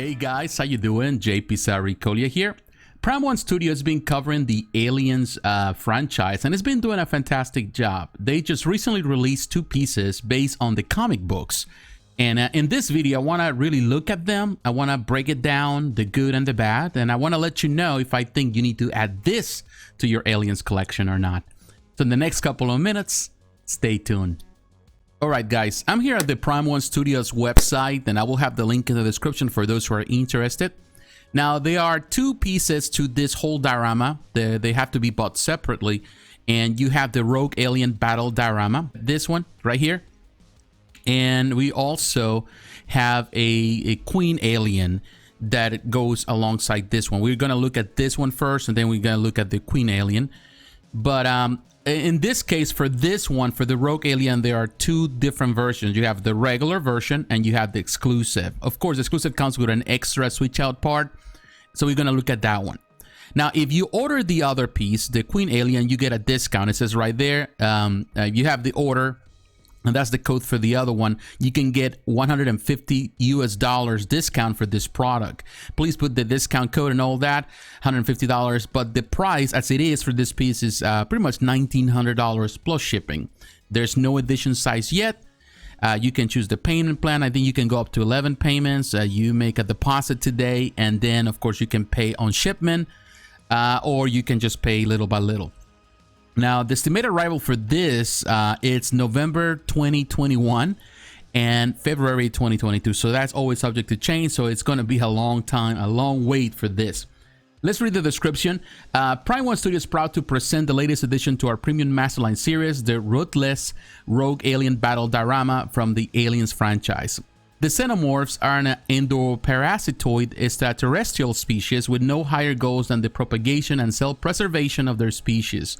Hey guys, how you doing? jpsarrireviews here. Prime1 Studio has been covering the Aliens franchise and it's been doing a fantastic job. They just recently released two pieces based on the comic books. And in this video, I want to really look at them. I want to break it down, the good and the bad. And I want to let you know if I think you need to add this to your Aliens collection or not. So in the next couple of minutes, stay tuned. Alright guys, I'm here at the Prime1 Studios website and I will have the link in the description for those who are interested. Now there are two pieces to this whole diorama. They have to be bought separately, and you have the Rogue Alien Battle diorama, this one right here. And we also have a Queen Alien that goes alongside this one. We're going to look at this one first and then we're going to look at the Queen Alien. But in this case, for this one, for the Rogue Alien, there are two different versions. You have the regular version and you have the exclusive. Of course, the exclusive comes with an extra switch out part. So we're going to look at that one. Now, if you order the other piece, the Queen Alien, you get a discount. It says right there, you have the order, and that's the code for the other one. You can get $150 US discount for this product. Please put the discount code and all that, $150. But the price as it is for this piece is pretty much $1,900 plus shipping. There's no edition size yet. You can choose the payment plan. I think you can go up to 11 payments. You make a deposit today, and then of course you can pay on shipment, or you can just pay little by little. Now, the estimated arrival for this, it's November 2021 and February 2022. So that's always subject to change. So it's going to be a long time, a long wait for this. Let's read the description. Prime1 Studio is proud to present the latest addition to our premium Masterline series, the Ruthless Rogue Alien Battle Diorama from the Aliens franchise. The xenomorphs are an endoparasitoid extraterrestrial species with no higher goals than the propagation and self-preservation of their species.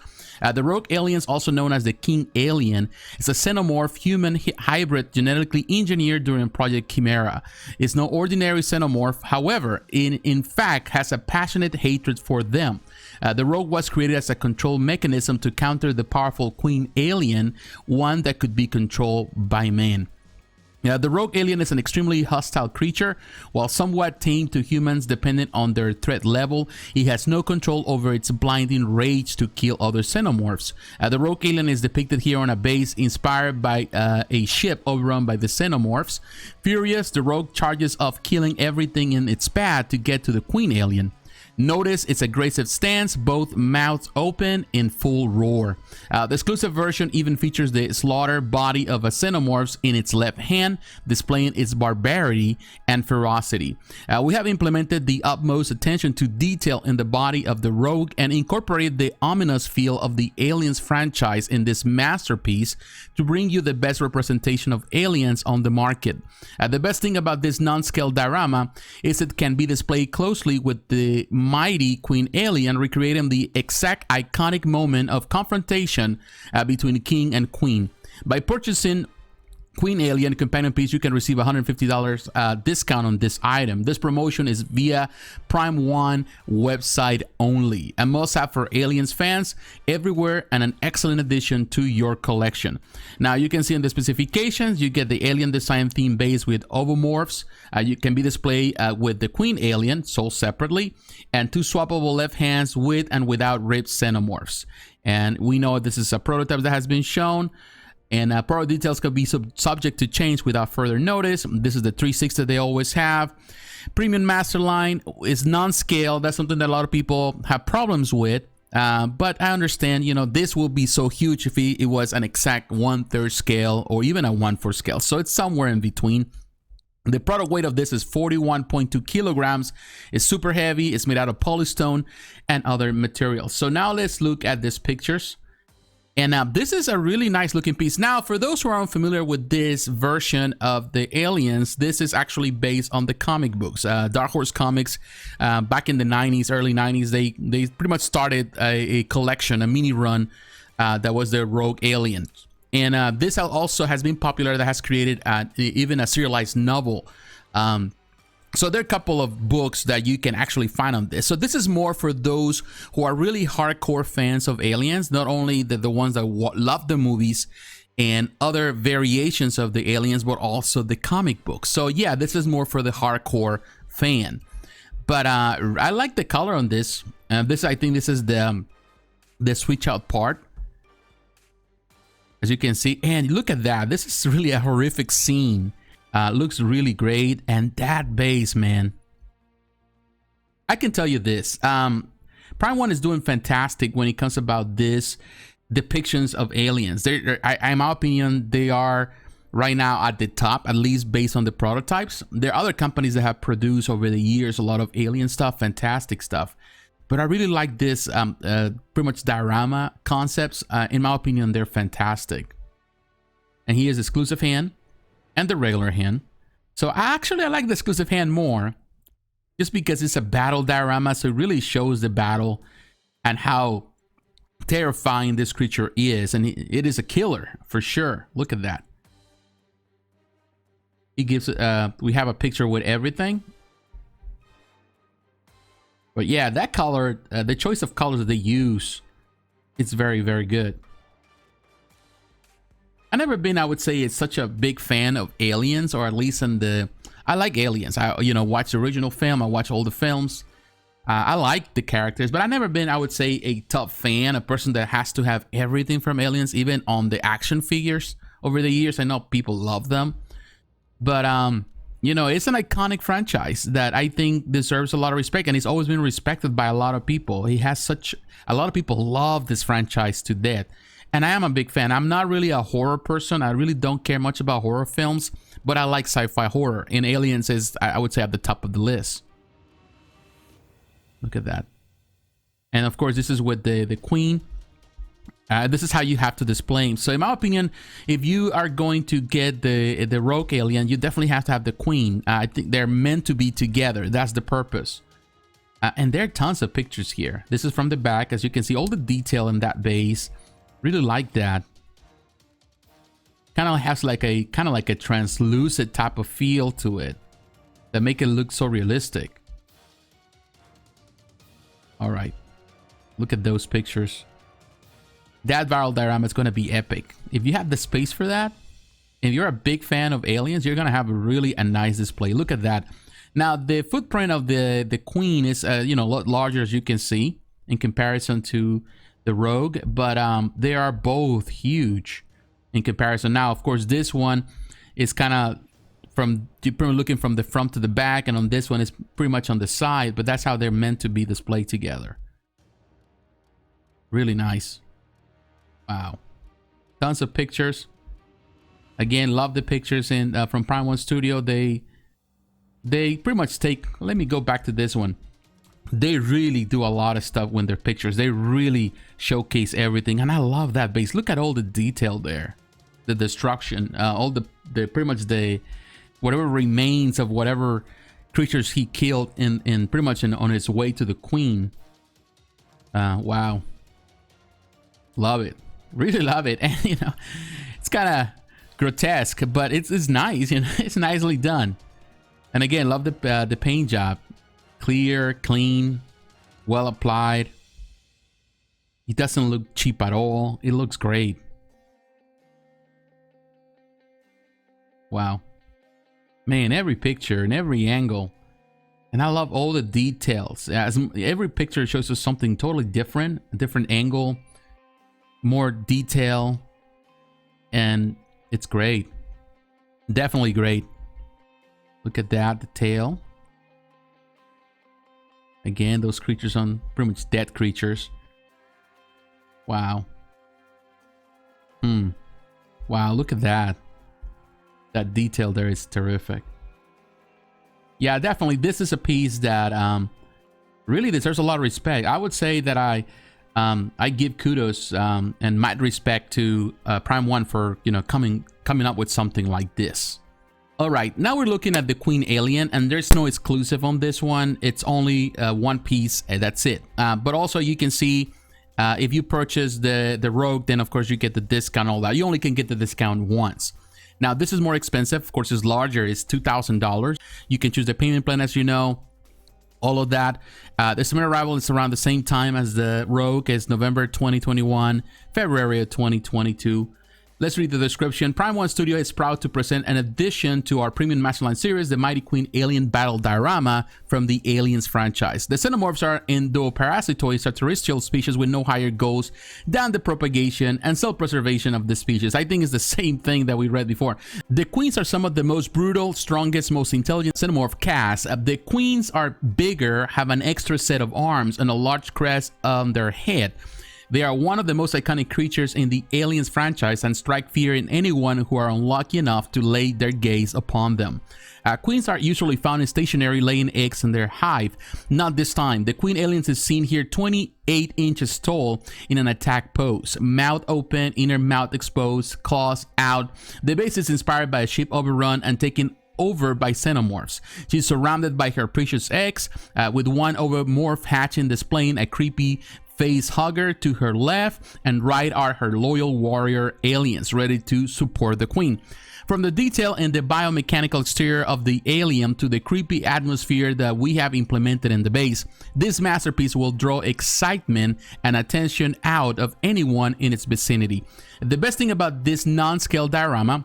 The Rogue Aliens, also known as the King Alien, is a xenomorph human hybrid genetically engineered during Project Chimera. It's no ordinary xenomorph, however, in fact has a passionate hatred for them. The Rogue was created as a control mechanism to counter the powerful Queen Alien, one that could be controlled by man. The Rogue Alien is an extremely hostile creature. While somewhat tame to humans dependent on their threat level, he has no control over its blinding rage to kill other xenomorphs. The Rogue Alien is depicted here on a base inspired by a ship overrun by the xenomorphs. Furious, the Rogue charges off, killing everything in its path to get to the Queen Alien. Notice its aggressive stance, both mouths open in full roar. The exclusive version even features the slaughter body of a xenomorph in its left hand, displaying its barbarity and ferocity. We have implemented the utmost attention to detail in the body of the Rogue and incorporated the ominous feel of the Aliens franchise in this masterpiece to bring you the best representation of aliens on the market. The best thing about this non-scale diorama is it can be displayed closely with the mighty Queen Alien, recreating the exact iconic moment of confrontation between King and Queen. By purchasing Queen Alien companion piece, you can receive $150 discount on this item. This promotion is via Prime1 website only. A must-have for Aliens fans everywhere and an excellent addition to your collection. Now you can see in the specifications, you get the alien design theme base with ovomorphs. You can be displayed with the Queen Alien, sold separately, and two swappable left hands with and without ribbed xenomorphs. And we know this is a prototype that has been shown, and product details could be subject to change without further notice. This is the 360 they always have. Premium Masterline is non-scale. That's something that a lot of people have problems with. But I understand, you know, this will be so huge if it was an exact 1/3 scale or even a 1/4 scale. So it's somewhere in between. The product weight of this is 41.2 kilograms. It's super heavy. It's made out of polystone and other materials. So now let's look at these pictures. And this is a really nice looking piece. Now, for those who are unfamiliar with this version of the Aliens, this is actually based on the comic books. Dark Horse Comics, back in the 90s, early 90s, they pretty much started a collection, a mini run that was the Rogue Alien. And this also has been popular, that has created even a serialized novel. So there are a couple of books that you can actually find on this. So this is more for those who are really hardcore fans of Aliens, not only the ones that love the movies and other variations of the Aliens, but also the comic books. So yeah, this is more for the hardcore fan. But I like the color on this. I think this is the switch out part, as you can see. And look at that. This is really a horrific scene. Looks really great. And that base, man. I can tell you this. Prime1 is doing fantastic when it comes about this depictions of aliens. In my opinion, they are right now at the top, at least based on the prototypes. There are other companies that have produced over the years a lot of alien stuff, fantastic stuff. But I really like this pretty much diorama concepts. In my opinion, they're fantastic. And here's the exclusive hand and the regular hand. So I like the exclusive hand more, just because it's a battle diorama. So it really shows the battle and how terrifying this creature is. And it is a killer for sure. Look at that. He gives we have a picture with everything. But yeah, that color, the choice of colors that they use, it's very, very good. I've never been, I would say, it's such a big fan of aliens, or at least in the, I like aliens. I, watch the original film. I watch all the films. I like the characters, but I've never been, I would say, a top fan, a person that has to have everything from aliens, even on the action figures over the years. I know people love them, but it's an iconic franchise that I think deserves a lot of respect, and it's always been respected by a lot of people. A lot of people love this franchise to death, and I am a big fan. I'm not really a horror person. I really don't care much about horror films, but I like sci-fi horror, and Aliens is, I would say, at the top of the list. Look at that. And of course, this is with the queen. This is how you have to display him. So in my opinion, if you are going to get the rogue alien, you definitely have to have the queen. I think they're meant to be together. That's the purpose. And there are tons of pictures here. This is from the back. As you can see, all the detail in that base. Really like that. Kind of has like a translucent type of feel to it that make it look so realistic. All right, look at those pictures. That viral diorama is going to be epic. If you have the space for that, if you're a big fan of aliens, you're going to have a nice display. Look at that. Now, the footprint of the queen is, a lot larger, as you can see, in comparison to the rogue, but they are both huge in comparison. Now, of course, this one is kind of looking from the front to the back, and on this one is pretty much on the side, but that's how they're meant to be displayed together. Really nice. Wow. Tons of pictures. Again, love the pictures in from Prime1 Studio. They pretty much take, let me go back to this one. They really do a lot of stuff with their pictures. They really showcase everything, and I love that base. Look at all the detail there. The destruction, all the pretty much the whatever remains of whatever creatures he killed in pretty much on his way to the queen. Wow. Love it. Really love it. And it's kind of grotesque, but it's nice. It's nicely done. And again, love the paint job. Clear, clean, well applied. It doesn't look cheap at all. It looks great. Wow. Man, every picture and every angle. And I love all the details. As every picture shows us something totally different, a different angle, more detail, and it's great. Definitely great. Look at that, the tail. Again, those creatures on pretty much dead creatures. Wow. Wow, look at that. That detail there is terrific. Yeah, definitely. This is a piece that really deserves a lot of respect. I would say that I give kudos and mad respect to Prime1 for coming up with something like this. All right, now we're looking at the Queen Alien, and there's no exclusive on this one. It's only one piece, and that's it. But also you can see if you purchase the Rogue, then of course you get the discount, all that. You only can get the discount once. Now this is more expensive. Of course, it's larger. It's $2,000. You can choose the payment plan, as you know. All of that. The estimated arrival is around the same time as the Rogue. It's November 2021, February of 2022. Let's read the description. Prime1 Studio is proud to present an addition to our premium Masterline series, the Mighty Queen Alien Battle Diorama from the Aliens franchise. The xenomorphs are endoparasitoid extraterrestrial species with no higher goals than the propagation and self-preservation of the species. I think it's the same thing that we read before. The queens are some of the most brutal, strongest, most intelligent xenomorph casts. The queens are bigger, have an extra set of arms, and a large crest on their head. They are one of the most iconic creatures in the Aliens franchise and strike fear in anyone who are unlucky enough to lay their gaze upon them. Queens are usually found in stationary, laying eggs in their hive. Not this time. The Queen Aliens is seen here 28 inches tall in an attack pose. Mouth open, inner mouth exposed, claws out. The base is inspired by a ship overrun and taken over by xenomorphs. She's surrounded by her precious eggs, with one overmorph hatching displaying a creepy face hugger to her left, and right are her loyal warrior aliens ready to support the queen. From the detail in the biomechanical exterior of the alien to the creepy atmosphere that we have implemented in the base, this masterpiece will draw excitement and attention out of anyone in its vicinity. The best thing about this non-scale diorama,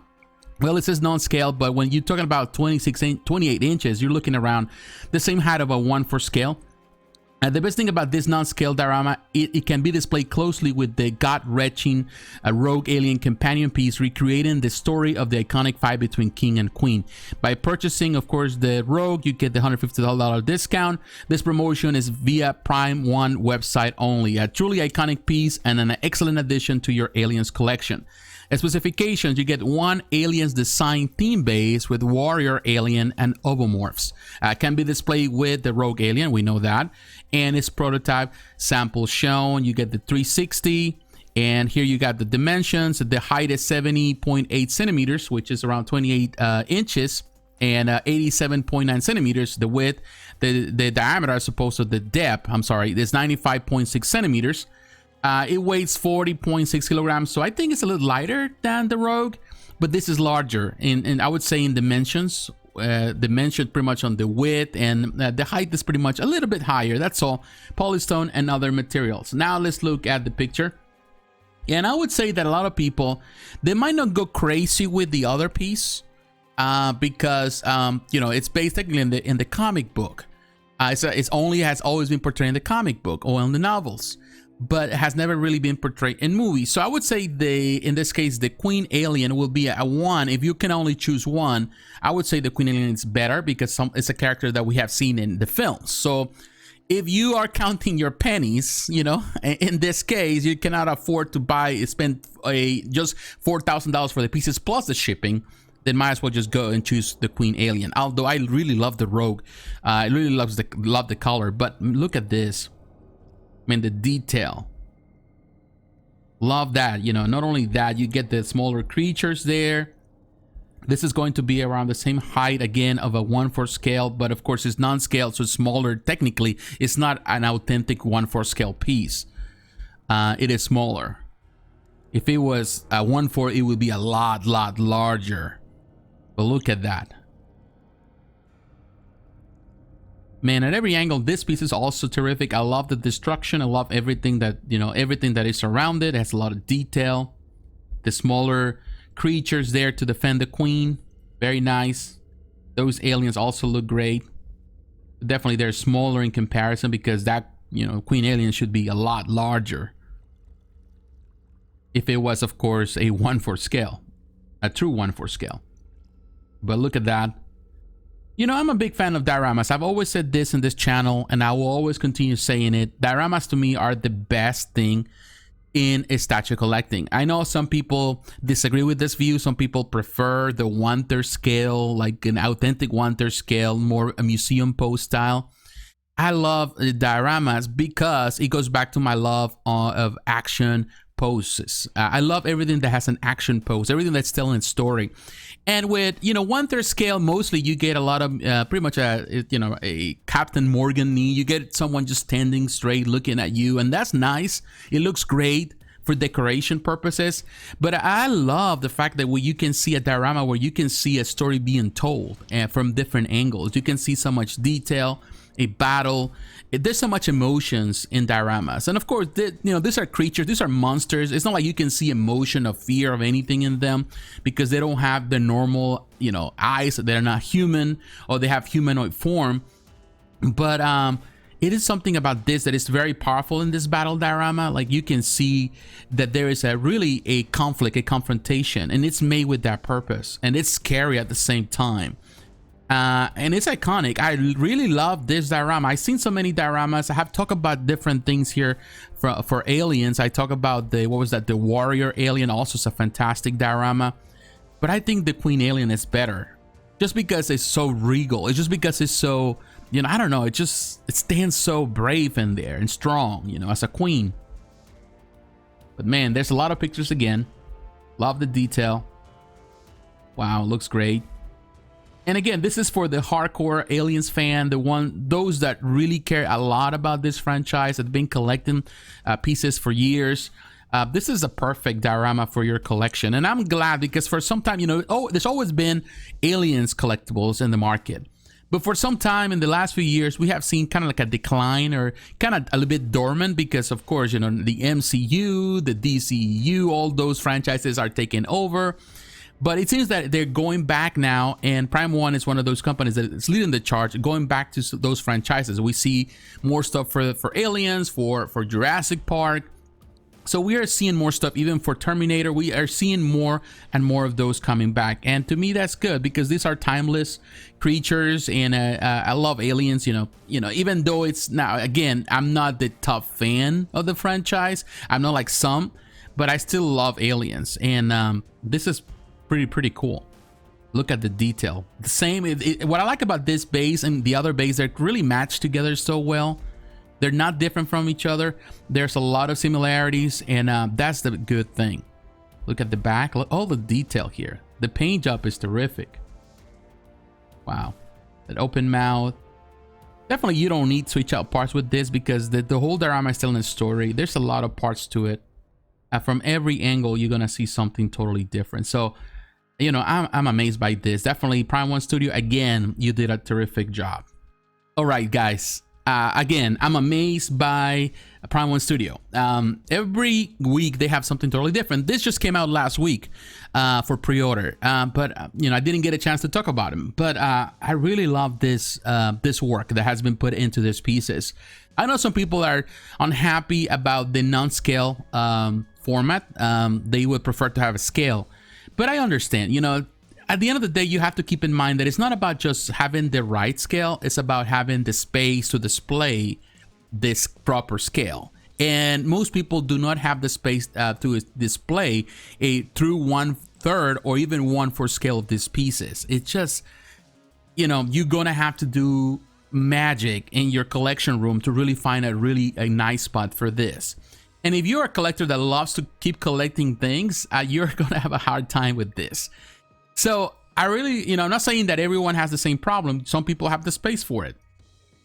well, it says non-scale, but when you're talking about 28 inches, you're looking around the same height of a 1/4 scale. The best thing about this non-scale diorama, it can be displayed closely with the gut-wrenching rogue alien companion piece, recreating the story of the iconic fight between king and queen. By purchasing, of course, the rogue, you get the $150 discount. This promotion is via Prime1 website only. A truly iconic piece and an excellent addition to your aliens collection. Specifications: you get one aliens design theme base with warrior alien and ovomorphs. Can be displayed with the rogue alien, we know that, and its prototype sample shown. You get the 360, and here you got the dimensions. The height is 70.8 centimeters, which is around 28 inches, and 87.9 centimeters. The width, the diameter as opposed to the depth, I'm sorry, is 95.6 centimeters. It weighs 40.6 kilograms, so I think it's a little lighter than the Rogue, but this is larger, and I would say in dimensions. Dimension pretty much on the width, and the height is pretty much a little bit higher. That's all. Polystone and other materials. Now let's look at the picture. And I would say that a lot of people, they might not go crazy with the other piece, because you know, it's based technically in the comic book. It's only has always been portrayed in the comic book or in the novels, but it has never really been portrayed in movies. So I would say in this case, the Queen Alien will be a 1. If you can only choose one, I would say the Queen Alien is better because it's a character that we have seen in the films. So if you are counting your pennies, you know, in this case, you cannot afford to spend just $4,000 for the pieces plus the shipping, then might as well just go and choose the Queen Alien. Although I really love the Rogue. I really love the color, but look at this. I mean, the detail. Love that. You know, not only that, you get the smaller creatures there. This is going to be around the same height again of a 1/4 scale, but of course it's non-scale, so it's smaller. Technically, it's not an authentic 1/4 scale piece. It is smaller. If it was a 1/4, it would be a lot larger. But look at that. Man, at every angle, this piece is also terrific. I love the destruction. I love everything that, you know, everything that is around it. It has a lot of detail. The smaller creatures there to defend the queen. Very nice. Those aliens also look great. Definitely they're smaller in comparison because that, you know, Queen Alien should be a lot larger. If it was, of course, a 1/4 scale. A true 1/4 scale. But look at that. You know, I'm a big fan of dioramas. I've always said this in this channel, and I will always continue saying it. Dioramas to me are the best thing in statue collecting. I know some people disagree with this view. Some people prefer the 1/3 scale, like an authentic 1/3 scale, more a museum pose style. I love dioramas because it goes back to my love of action poses. I love everything that has an action pose, everything that's telling a story. And with, you know, 1/3 scale, mostly you get a lot of pretty much a Captain Morgan knee. You get someone just standing straight looking at you, and that's nice. It looks great for decoration purposes. But I love the fact that you can see a diorama where you can see a story being told from different angles. You can see so much detail a battle. There's so much emotions in dioramas, and of course, these are creatures, these are monsters. It's not like you can see emotion or fear of anything in them because they don't have the normal, eyes. They're not human, or they have humanoid form. But it is something about this that is very powerful in this battle diorama. Like, you can see that there is really a conflict, a confrontation, and it's made with that purpose, and it's scary at the same time. And it's iconic. I really love this diorama. I've seen so many dioramas. I have talked about different things here for aliens. I talk about the warrior alien, also is a fantastic diorama. But I think the queen alien is better, just because it's so regal. It's just because it's so, I don't know, it stands so brave in there and strong, as a queen. But man, there's a lot of pictures again. Love the detail. Wow, looks great. And again, this is for the hardcore aliens fan, those that really care a lot about this franchise, that have been collecting pieces for years. This is a perfect diorama for your collection, and I'm glad, because for some time, there's always been aliens collectibles in the market. But for some time in the last few years, we have seen kind of like a decline, or kind of a little bit dormant, because of course, the MCU, the DCU, all those franchises are taking over. But it seems that they're going back now, and Prime1 is one of those companies that is leading the charge, going back to those franchises. We see more stuff for Aliens, for Jurassic Park. So we are seeing more stuff, even for Terminator. We are seeing more and more of those coming back, and to me that's good, because these are timeless creatures, and I love Aliens. Even though it's now, again, I'm not the top fan of the franchise. I'm not like some, but I still love Aliens, and this is pretty cool. Look at the detail. The same. What I like about this base and the other base, they're really matched together so well. They're not different from each other. There's a lot of similarities, and that's the good thing. Look at the back. Look, all the detail here. The paint job is terrific. Wow. That open mouth. Definitely, you don't need switch out parts with this, because the whole diorama is telling a story. There's a lot of parts to it. From every angle, you're gonna see something totally different. So, I'm amazed by this. Definitely, Prime1 Studio, again, you did a terrific job. All right, guys. Again, I'm amazed by Prime1 Studio. Every week they have something totally different. This just came out last week for pre-order, but I didn't get a chance to talk about them. But I really love this work that has been put into these pieces. I know some people are unhappy about the non-scale format. They would prefer to have a scale, but I understand. At the end of the day, you have to keep in mind that it's not about just having the right scale. It's about having the space to display this proper scale. And most people do not have the space to display a true 1/3 or even 1/4 scale of these pieces. It's just, you're gonna have to do magic in your collection room to really find a nice spot for this. And if you're a collector that loves to keep collecting things, you're gonna have a hard time with this. So I really, I'm not saying that everyone has the same problem. Some people have the space for it,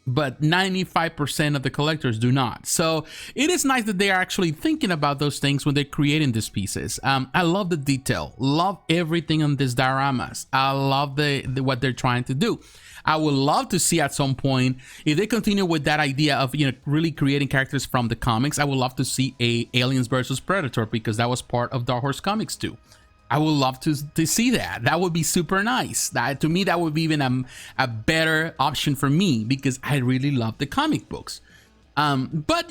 but 95% of the collectors do not. So it is nice that they are actually thinking about those things when they're creating these pieces. I love the detail, love everything on these dioramas. I love what they're trying to do. I would love to see at some point, if they continue with that idea of really creating characters from the comics, I would love to see a Aliens versus Predator, because that was part of Dark Horse Comics too. I would love to see that. That would be super nice. To me, that would be even a better option for me, because I really love the comic books. But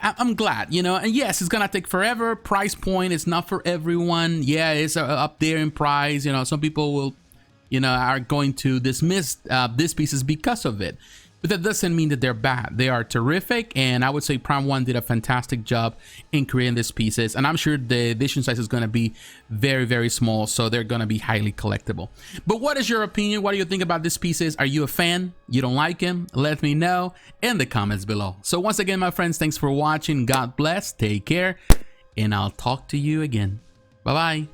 I'm glad, and yes, it's gonna take forever. Price point is not for everyone. Yeah, it's up there in price. Some people will, are going to dismiss these pieces because of it. But that doesn't mean that they're bad. They are terrific, and I would say Prime1 did a fantastic job in creating these pieces. And I'm sure the edition size is going to be very, very small, so they're going to be highly collectible. But what is your opinion? What do you think about these pieces? Are you a fan? You don't like them? Let me know in the comments below. So once again, my friends, thanks for watching. God bless. Take care, and I'll talk to you again. Bye-bye.